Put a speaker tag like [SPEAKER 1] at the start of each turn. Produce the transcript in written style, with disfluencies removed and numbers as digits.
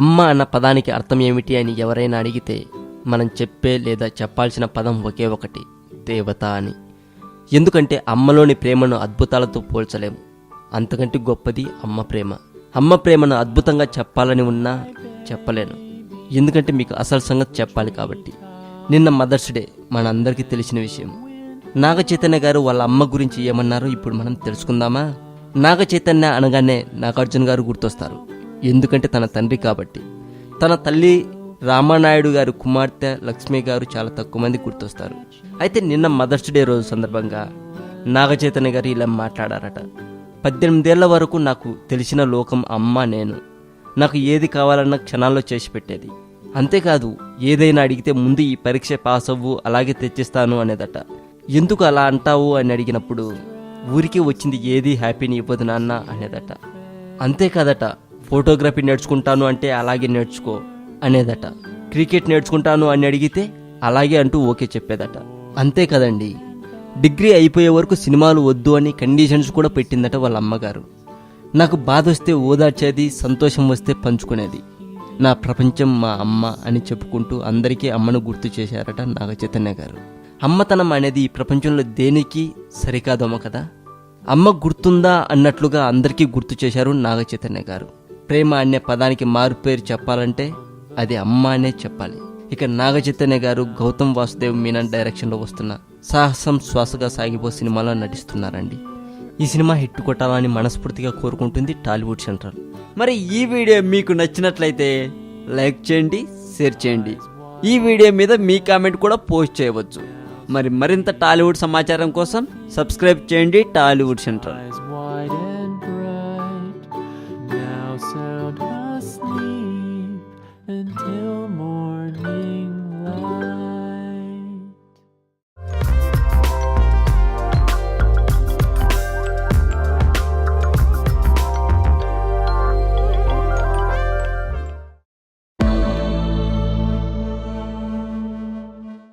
[SPEAKER 1] అమ్మ అన్న పదానికి అర్థం ఏమిటి అని ఎవరైనా అడిగితే మనం చెప్పే లేదా చెప్పాల్సిన పదం ఒకే ఒకటి, దేవత అని. ఎందుకంటే అమ్మలోని ప్రేమను అద్భుతాలతో పోల్చలేము. అంతకంటే గొప్పది అమ్మ ప్రేమ. అమ్మ ప్రేమను అద్భుతంగా చెప్పాలని ఉన్నా చెప్పలేను, ఎందుకంటే మీకు అసలు సంగతి చెప్పాలి కాబట్టి. నిన్న మదర్స్ డే, మనందరికీ తెలిసిన విషయం. నాగ చైతన్య గారు వాళ్ళ అమ్మ గురించి ఏమన్నారో ఇప్పుడు మనం తెలుసుకుందామా? నాగ చైతన్య అనగానే నాగార్జున గారు గుర్తొస్తారు, ఎందుకంటే తన తండ్రి కాబట్టి. తన తల్లి రామానాయుడు గారు కుమార్తె లక్ష్మి గారు చాలా తక్కువ మంది గుర్తొస్తారు. అయితే నిన్న మదర్స్ డే రోజు సందర్భంగా నాగ చైతన్య గారు ఇలా మాట్లాడారట. 18 ఏళ్ల వరకు నాకు తెలిసిన లోకం అమ్మ, నేను. నాకు ఏది కావాలన్నా క్షణాల్లో చేసి పెట్టేది. అంతేకాదు, ఏదైనా అడిగితే ముందు ఈ పరీక్ష పాస్ అవ్వు, అలాగే తెచ్చిస్తాను అనేదట. ఎందుకు అలా అంటావు అని అడిగినప్పుడు, ఊరికి వచ్చింది ఏది హ్యాపీని ఇవ్వదు నాన్న అనేదట. అంతేకాదట, ఫోటోగ్రఫీ నేర్చుకుంటాను అంటే అలాగే నేర్చుకో అనేదట. క్రికెట్ నేర్చుకుంటాను అని అడిగితే అలాగే అంటూ ఓకే చెప్పేదట. అంతే కదండి, డిగ్రీ అయిపోయే వరకు సినిమాలు వద్దు అని కండిషన్స్ కూడా పెట్టిందట వాళ్ళ అమ్మగారు. నాకు బాధ వస్తే ఓదార్చేది, సంతోషం వస్తే పంచుకునేది. నా ప్రపంచం మా అమ్మ అని చెప్పుకుంటూ అందరికీ అమ్మను గుర్తు చేశారట నాగ చైతన్య గారు. అమ్మతనం అనేది ఈ ప్రపంచంలో దేనికి సరికాదమ్మ కదా. అమ్మ గుర్తుందా అన్నట్లుగా అందరికీ గుర్తు చేశారు నాగ చైతన్య గారు. ప్రేమ అనే పదానికి మారు పేరు చెప్పాలంటే అది అమ్మ అనే చెప్పాలి. ఇక నాగ చైతన్య గారు గౌతమ్ వాసుదేవ్ మీనన్ డైరెక్షన్లో వస్తున్న సాహసం శ్వాసగా సాగిపో సినిమాలో నటిస్తున్నారండి. ఈ సినిమా హిట్ కొట్టాలని మనస్ఫూర్తిగా కోరుకుంటుంది టాలీవుడ్ సెంట్రల్. మరి ఈ వీడియో మీకు నచ్చినట్లయితే లైక్ చేయండి, షేర్ చేయండి. ఈ వీడియో మీద మీ కామెంట్ కూడా పోస్ట్ చేయవచ్చు. మరింత టాలీవుడ్ సమాచారం కోసం సబ్స్క్రైబ్ చేయండి టాలీవుడ్ సెంట్రల్.